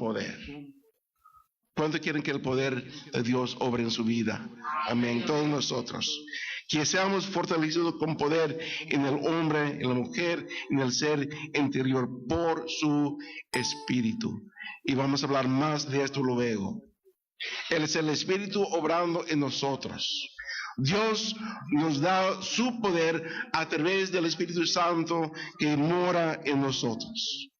poder. ¿Cuánto quieren que el poder de Dios obre en su vida? Amén. Todos nosotros. Que seamos fortalecidos con poder en el hombre, en la mujer, en el ser interior por su espíritu. Y vamos a hablar más de esto luego. Él es el espíritu obrando en nosotros. Dios nos da su poder a través del Espíritu Santo que mora en nosotros.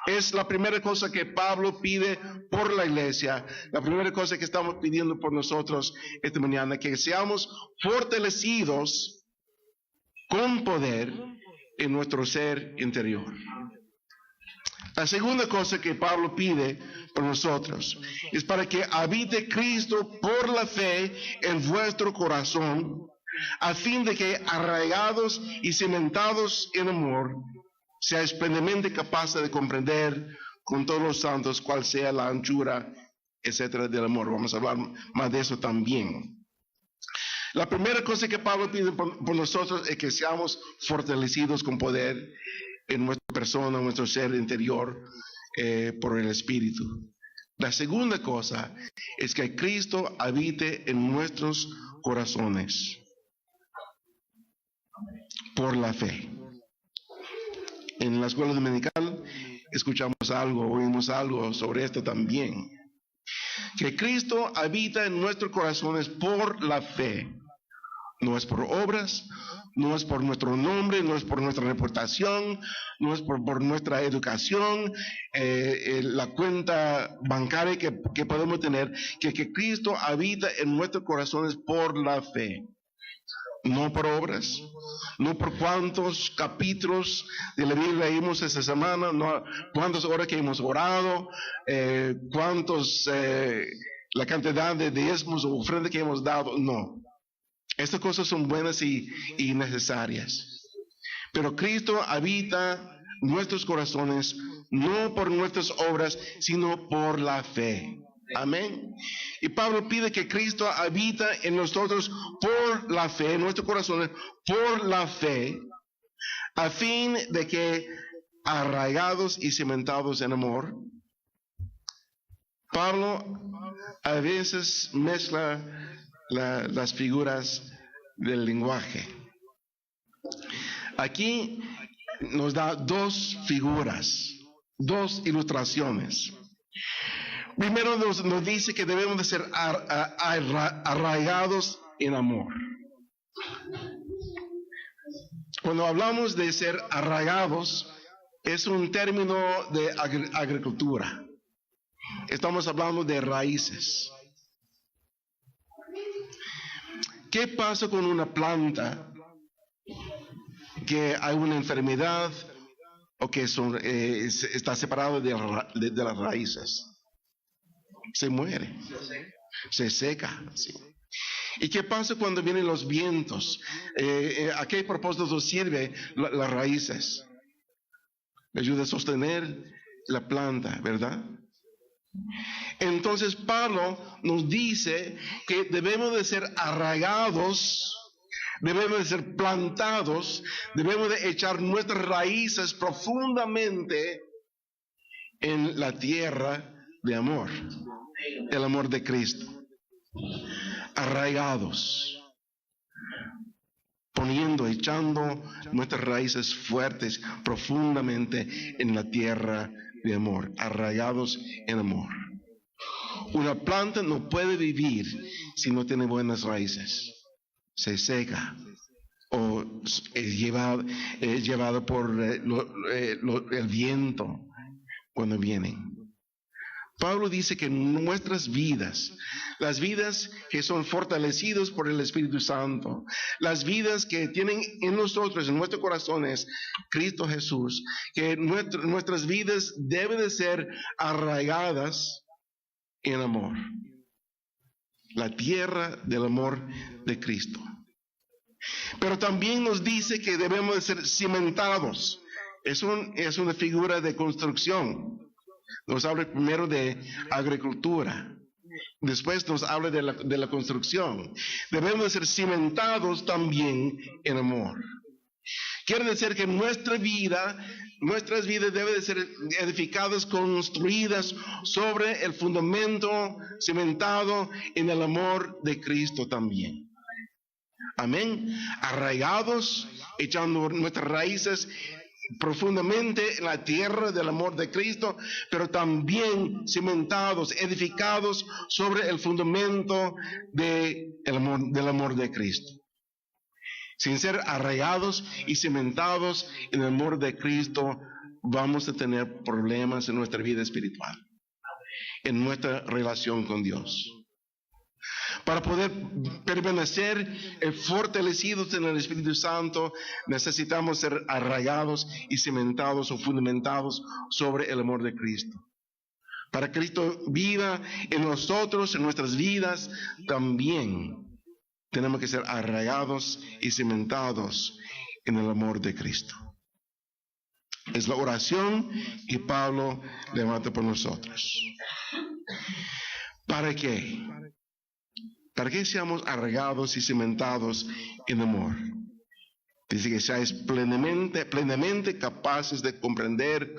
Es la primera cosa que Pablo pide por la iglesia, la primera cosa que estamos pidiendo por nosotros esta mañana, que seamos fortalecidos con poder en nuestro ser interior. La segunda cosa que Pablo pide por nosotros es para que habite Cristo por la fe en vuestro corazón, a fin de que arraigados y cimentados en amor, seáis plenamente capaces de comprender con todos los santos cuál sea la anchura, etcétera, del amor. Vamos a hablar más de eso también. La primera cosa que Pablo pide por nosotros es que seamos fortalecidos con poder en nuestra persona, en nuestro ser interior, por el Espíritu. La segunda cosa es que Cristo habite en nuestros corazones por la fe. En la escuela dominical escuchamos algo, oímos algo sobre esto también. Que Cristo habita en nuestros corazones por la fe. No es por obras, no es por nuestro nombre, no es por nuestra reputación, no es por nuestra educación, la cuenta bancaria que podemos tener, que Cristo habita en nuestros corazones por la fe. No por obras, no por cuántos capítulos de la Biblia leímos esta semana, no cuántas horas que hemos orado, la cantidad de diezmos o ofrendas que hemos dado, no. Estas cosas son buenas y necesarias. Pero Cristo habita nuestros corazones no por nuestras obras, sino por la fe. Amén. Y Pablo pide que Cristo habita en nosotros por la fe, en nuestros corazones, por la fe, a fin de que arraigados y cimentados en amor. Pablo a veces mezcla las figuras del lenguaje. Aquí nos da dos figuras, dos ilustraciones. Primero nos dice que debemos de ser arraigados en amor. Cuando hablamos de ser arraigados, es un término de agricultura. Estamos hablando de raíces. ¿Qué pasa con una planta que hay una enfermedad o que está separado de las raíces? Se muere, se seca. ¿Sí? ¿Y qué pasa cuando vienen los vientos? ¿A qué propósito sirve las raíces? Le ayuda a sostener la planta, ¿verdad? Entonces Pablo nos dice que debemos de ser arraigados, debemos de ser plantados, debemos de echar nuestras raíces profundamente en la tierra de amor, el amor de Cristo. Arraigados, echando nuestras raíces fuertes profundamente en la tierra de amor, arraigados en amor. Una planta no puede vivir si no tiene buenas raíces. Se seca o es llevado por el viento cuando vienen. Pablo dice que nuestras vidas, las vidas que son fortalecidas por el Espíritu Santo, las vidas que tienen en nosotros, en nuestros corazones, Cristo Jesús, que nuestras vidas deben de ser arraigadas en amor. La tierra del amor de Cristo. Pero también nos dice que debemos de ser cimentados. Es una figura de construcción. Nos habla primero de agricultura, después nos habla de la construcción. Debemos de ser cimentados también en amor. Quiere decir que nuestra vida nuestras vidas deben de ser edificadas, construidas sobre el fundamento cimentado en el amor de Cristo también. Amén. Arraigados, echando nuestras raíces profundamente en la tierra del amor de Cristo, pero también cimentados, edificados sobre el fundamento del amor de Cristo. Sin ser arraigados y cimentados en el amor de Cristo, vamos a tener problemas en nuestra vida espiritual, en nuestra relación con Dios. Para poder permanecer fortalecidos en el Espíritu Santo, necesitamos ser arraigados y cimentados o fundamentados sobre el amor de Cristo. Para que Cristo viva en nosotros, en nuestras vidas, también tenemos que ser arraigados y cimentados en el amor de Cristo. Es la oración que Pablo levanta por nosotros. ¿Para qué? Para que seamos arraigados y cimentados en amor. Dice que seáis plenamente capaces de comprender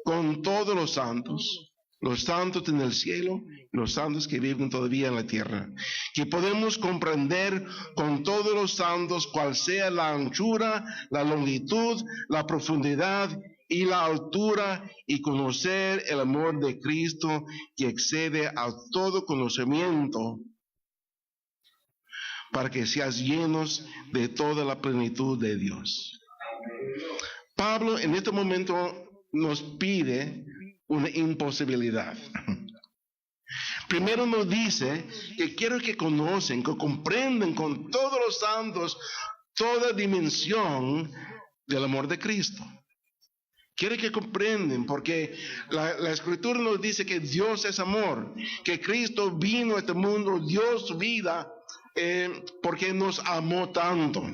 con todos los santos en el cielo, los santos que viven todavía en la tierra, que podemos comprender con todos los santos cuál sea la anchura, la longitud, la profundidad y la altura, y conocer el amor de Cristo que excede a todo conocimiento, para que seas llenos de toda la plenitud de Dios. Pablo en este momento nos pide una imposibilidad. Primero nos dice que quiero que conocen, que comprenden con todos los santos toda dimensión del amor de Cristo. Quiere que comprenden, porque la Escritura nos dice que Dios es amor, que Cristo vino a este mundo, dio su vida, porque nos amó tanto.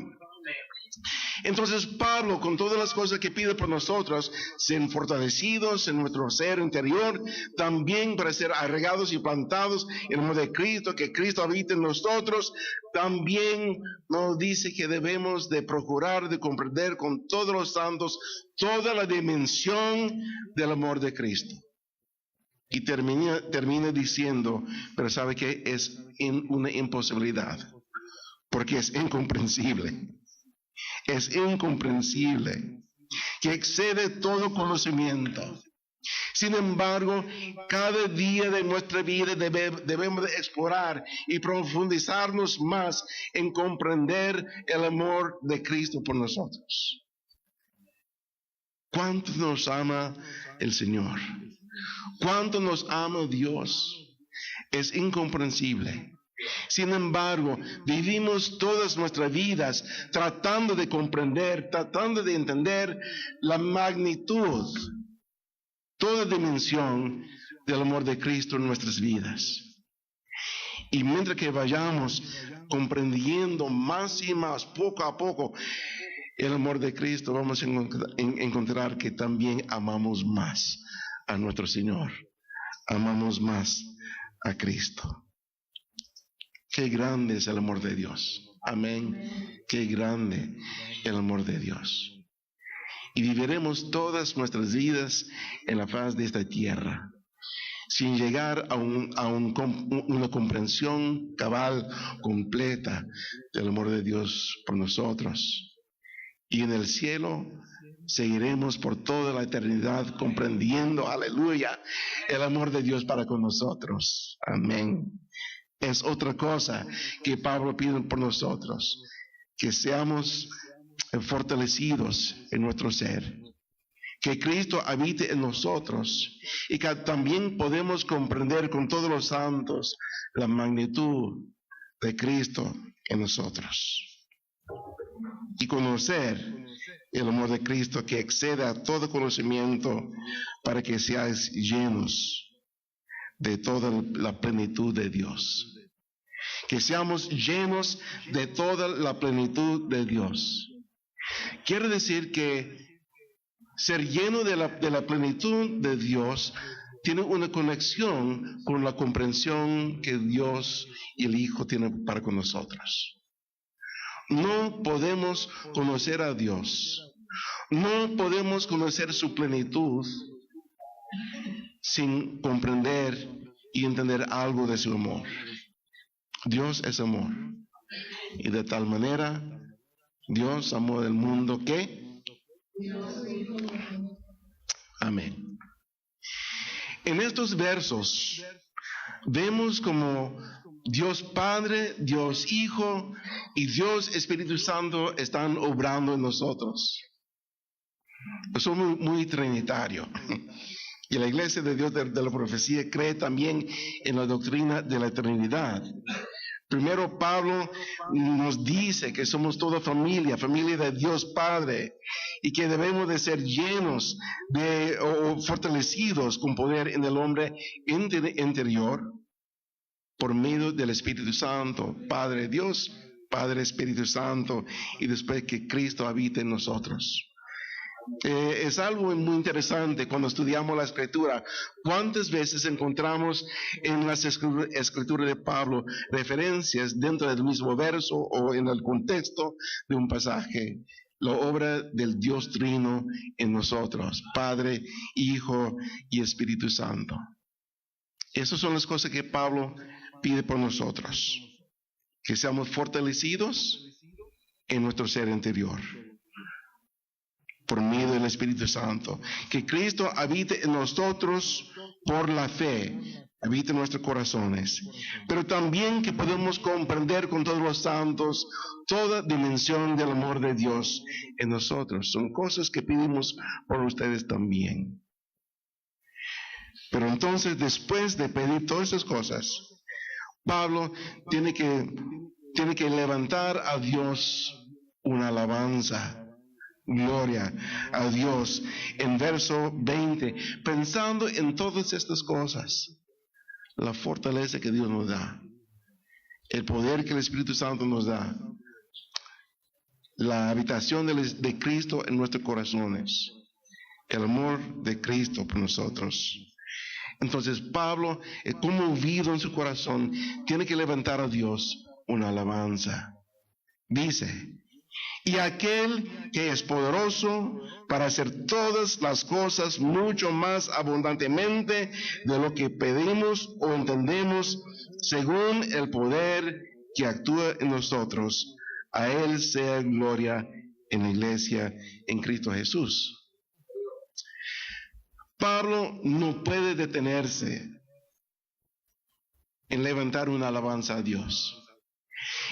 Entonces Pablo, con todas las cosas que pide por nosotros, sean fortalecidos en nuestro ser interior, también para ser arraigados y plantados en el amor de Cristo, que Cristo habite en nosotros, también nos dice que debemos de procurar de comprender con todos los santos toda la dimensión del amor de Cristo. Y termina diciendo, pero sabe que es una imposibilidad, porque es incomprensible. Es incomprensible, que excede todo conocimiento. Sin embargo, cada día de nuestra vida debemos de explorar y profundizarnos más en comprender el amor de Cristo por nosotros. ¿Cuánto nos ama el Señor? ¿Cuánto nos ama Dios? Es incomprensible. Sin embargo, vivimos todas nuestras vidas tratando de comprender, tratando de entender la magnitud, toda dimensión del amor de Cristo en nuestras vidas. Y mientras que vayamos comprendiendo más y más, poco a poco, el amor de Cristo, vamos a encontrar que también amamos más a nuestro Señor, amamos más a Cristo. Qué grande es el amor de Dios. Amén. Qué grande el amor de Dios. Y viviremos todas nuestras vidas en la faz de esta tierra, sin llegar a una comprensión cabal, completa del amor de Dios por nosotros. Y en el cielo seguiremos por toda la eternidad comprendiendo, aleluya, el amor de Dios para con nosotros. Amén. Es otra cosa que Pablo pide por nosotros, que seamos fortalecidos en nuestro ser, que Cristo habite en nosotros y que también podemos comprender con todos los santos la magnitud de Cristo en nosotros y conocer el amor de Cristo que excede a todo conocimiento, para que seáis llenos de toda la plenitud de Dios. Que seamos llenos de toda la plenitud de Dios. Quiere decir que ser lleno de la plenitud de Dios tiene una conexión con la comprensión que Dios y el Hijo tienen para con nosotros. No podemos conocer a Dios, No podemos conocer su plenitud sin comprender y entender algo de su amor. Dios es amor. Y de tal manera, Dios amó al mundo que... Amén. En estos versos vemos como Dios Padre, Dios Hijo y Dios Espíritu Santo están obrando en nosotros. Somos muy trinitario. Y la Iglesia de Dios de la Profecía cree también en la doctrina de la Trinidad. Primero Pablo nos dice que somos toda familia de Dios Padre, y que debemos de ser llenos o fortalecidos con poder en el hombre interior por medio del Espíritu Santo, Padre Dios, Padre Espíritu Santo, y después que Cristo habite en nosotros. Es algo muy interesante cuando estudiamos la Escritura. ¿Cuántas veces encontramos en las Escrituras de Pablo referencias dentro del mismo verso o en el contexto de un pasaje? La obra del Dios Trino en nosotros, Padre, Hijo y Espíritu Santo. Esas son las cosas que Pablo pide por nosotros. Que seamos fortalecidos en nuestro ser interior por medio del Espíritu Santo, que Cristo habite en nosotros por la fe, habite en nuestros corazones, pero también que podemos comprender con todos los santos toda dimensión del amor de Dios en nosotros. Son cosas que pedimos por ustedes también. Pero entonces, después de pedir todas esas cosas, Pablo tiene que levantar a Dios una alabanza. Gloria a Dios. En verso 20, pensando en todas estas cosas, la fortaleza que Dios nos da, el poder que el Espíritu Santo nos da, la habitación de Cristo en nuestros corazones, el amor de Cristo por nosotros. Entonces Pablo, conmovido en su corazón, tiene que levantar a Dios una alabanza. Dice: y aquel que es poderoso para hacer todas las cosas mucho más abundantemente de lo que pedimos o entendemos, según el poder que actúa en nosotros, a Él sea gloria en la iglesia en Cristo Jesús. Pablo no puede detenerse en levantar una alabanza a Dios.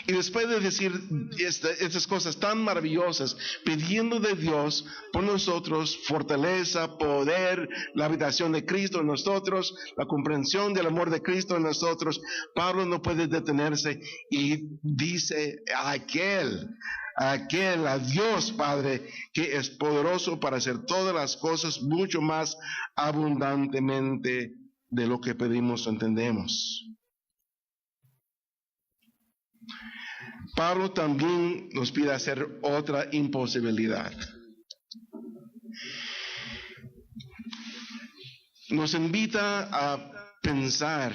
Y después de decir estas cosas tan maravillosas, pidiendo de Dios por nosotros fortaleza, poder, la habitación de Cristo en nosotros, la comprensión del amor de Cristo en nosotros, Pablo no puede detenerse y dice a Dios Padre, que es poderoso para hacer todas las cosas mucho más abundantemente de lo que pedimos o entendemos. Pablo también nos pide hacer otra imposibilidad. Nos invita a pensar,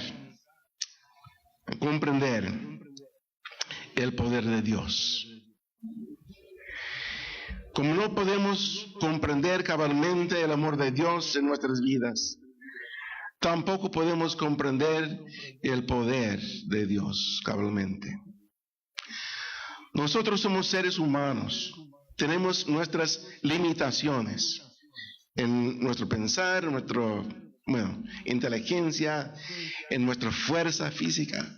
a comprender el poder de Dios. Como no podemos comprender cabalmente el amor de Dios en nuestras vidas, tampoco podemos comprender el poder de Dios cabalmente. Nosotros somos seres humanos, tenemos nuestras limitaciones en nuestro pensar, en nuestra inteligencia, en nuestra fuerza física.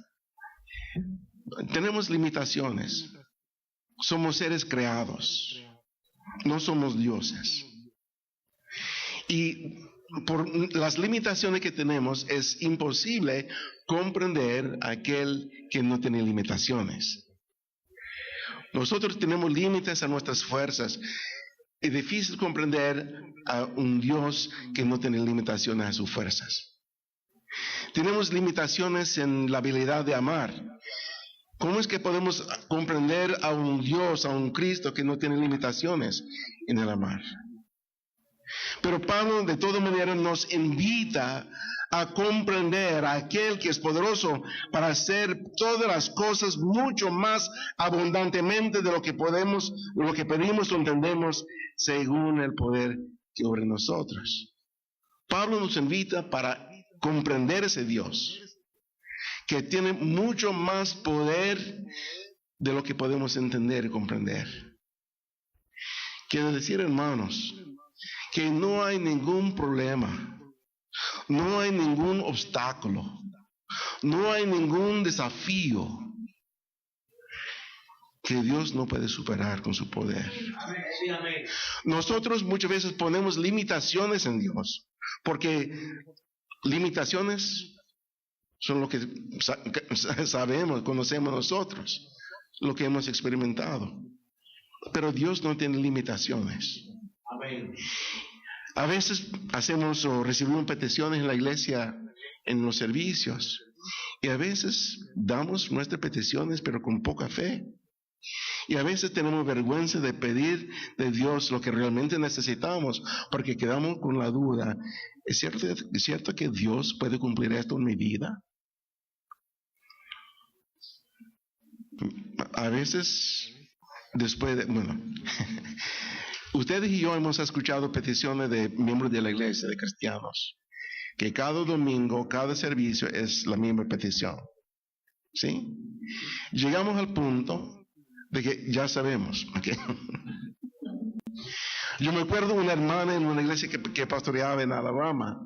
Tenemos limitaciones. Somos seres creados, no somos dioses. Y por las limitaciones que tenemos, es imposible comprender a aquel que no tiene limitaciones. Nosotros tenemos límites a nuestras fuerzas. Es difícil comprender a un Dios que no tiene limitaciones a sus fuerzas. Tenemos limitaciones en la habilidad de amar. ¿Cómo es que podemos comprender a un Dios, a un Cristo que no tiene limitaciones en el amar? Pero Pablo de toda manera nos invita a comprender a aquel que es poderoso para hacer todas las cosas mucho más abundantemente de lo que podemos, de lo que pedimos o entendemos, según el poder que obra en nosotros. Pablo nos invita para comprender ese Dios, que tiene mucho más poder de lo que podemos entender y comprender. Quiere decir, hermanos, que no hay ningún problema, no hay ningún obstáculo, no hay ningún desafío que Dios no puede superar con su poder. Nosotros muchas veces ponemos limitaciones en Dios, porque limitaciones son lo que sabemos, conocemos nosotros, lo que hemos experimentado. Pero Dios no tiene limitaciones. Amén. A veces hacemos o recibimos peticiones en la iglesia, en los servicios, y a veces damos nuestras peticiones, pero con poca fe. Y a veces tenemos vergüenza de pedir de Dios lo que realmente necesitamos, porque quedamos con la duda. ¿Es cierto que Dios puede cumplir esto en mi vida? A veces, después de, ustedes y yo hemos escuchado peticiones de miembros de la iglesia, de cristianos, que cada domingo, cada servicio es la misma petición. ¿Sí? Llegamos al punto de que ya sabemos. ¿Okay? Yo me acuerdo de una hermana en una iglesia que pastoreaba en Alabama,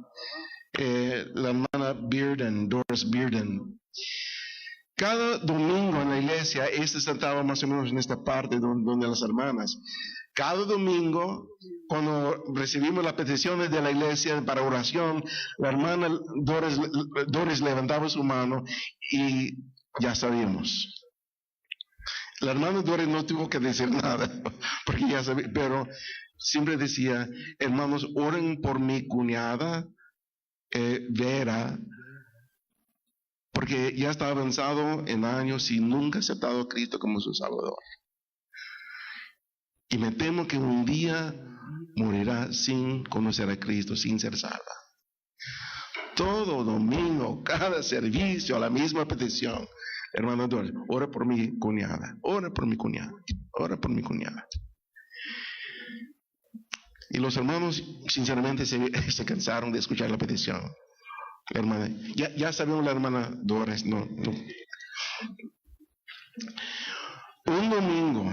la hermana Bearden, Doris Bearden. Cada domingo en la iglesia, se sentaba más o menos en esta parte donde las hermanas. Cada domingo, cuando recibimos las peticiones de la iglesia para oración, la hermana Doris levantaba su mano y ya sabíamos. La hermana Doris no tuvo que decir nada, porque ya sabía, pero siempre decía, hermanos, oren por mi cuñada Vera, porque ya está avanzado en años y nunca ha aceptado a Cristo como su Salvador. Y me temo que un día morirá sin conocer a Cristo, sin ser salva. Todo domingo, cada servicio, la misma petición. Hermano Doris, ora por mi cuñada, ora por mi cuñada, ora por mi cuñada. Y los hermanos, sinceramente, se cansaron de escuchar la petición. Hermana, ya sabemos la hermana Doris, no. Un domingo,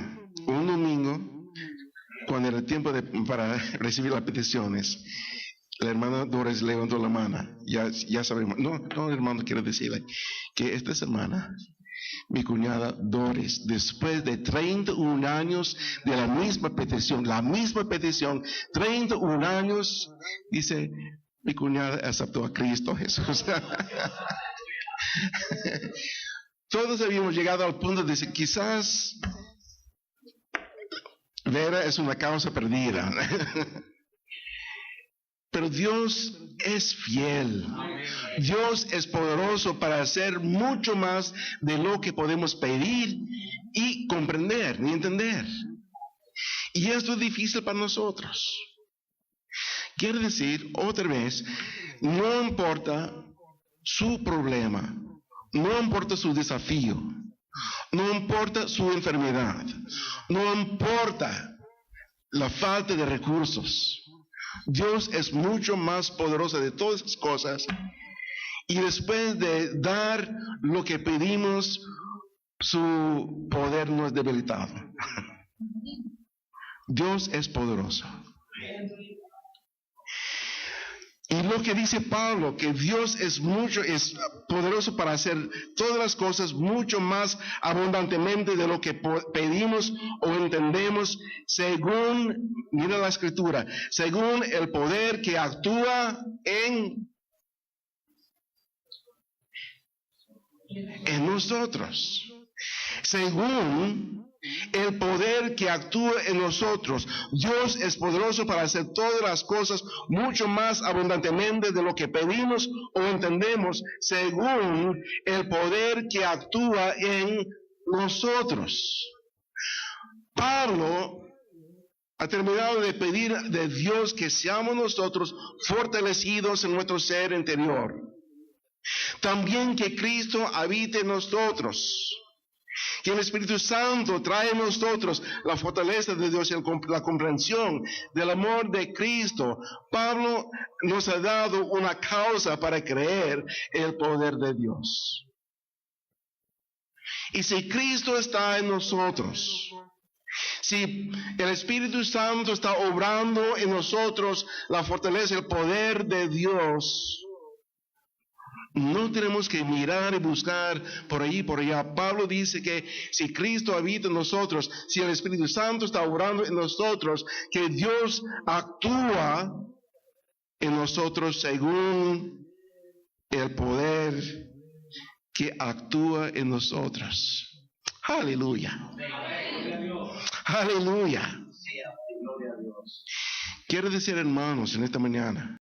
cuando era tiempo para recibir las peticiones, la hermana Doris levantó la mano. Ya sabemos. No, hermano, quiero decirle que esta semana, mi cuñada Doris, después de 31 años de la misma petición, 31 años, dice, mi cuñada aceptó a Cristo Jesús. Todos habíamos llegado al punto de decir, quizás Vera es una causa perdida. Pero Dios es fiel. Dios es poderoso para hacer mucho más de lo que podemos pedir y comprender ni entender. Y esto es difícil para nosotros. Quiere decir, otra vez, no importa su problema, no importa su desafío, no importa su enfermedad, no importa la falta de recursos. Dios es mucho más poderoso de todas esas cosas. Y después de dar lo que pedimos, su poder no es debilitado. Dios es poderoso. Y lo que dice Pablo, que Dios es poderoso para hacer todas las cosas mucho más abundantemente de lo que pedimos o entendemos, según, mira la escritura, según el poder que actúa en nosotros. Según el poder que actúa en nosotros. Dios es poderoso para hacer todas las cosas mucho más abundantemente de lo que pedimos o entendemos, según el poder que actúa en nosotros. Pablo ha terminado de pedir de Dios que seamos nosotros fortalecidos en nuestro ser interior. También que Cristo habite en nosotros. Que el Espíritu Santo trae a nosotros la fortaleza de Dios y la comprensión del amor de Cristo. Pablo nos ha dado una causa para creer en el poder de Dios. Y si Cristo está en nosotros, si el Espíritu Santo está obrando en nosotros la fortaleza, el poder de Dios, no tenemos que mirar y buscar por ahí, por allá. Pablo dice que si Cristo habita en nosotros, si el Espíritu Santo está obrando en nosotros, que Dios actúa en nosotros según el poder que actúa en nosotros. Aleluya. Aleluya. Quiero decir, hermanos, en esta mañana,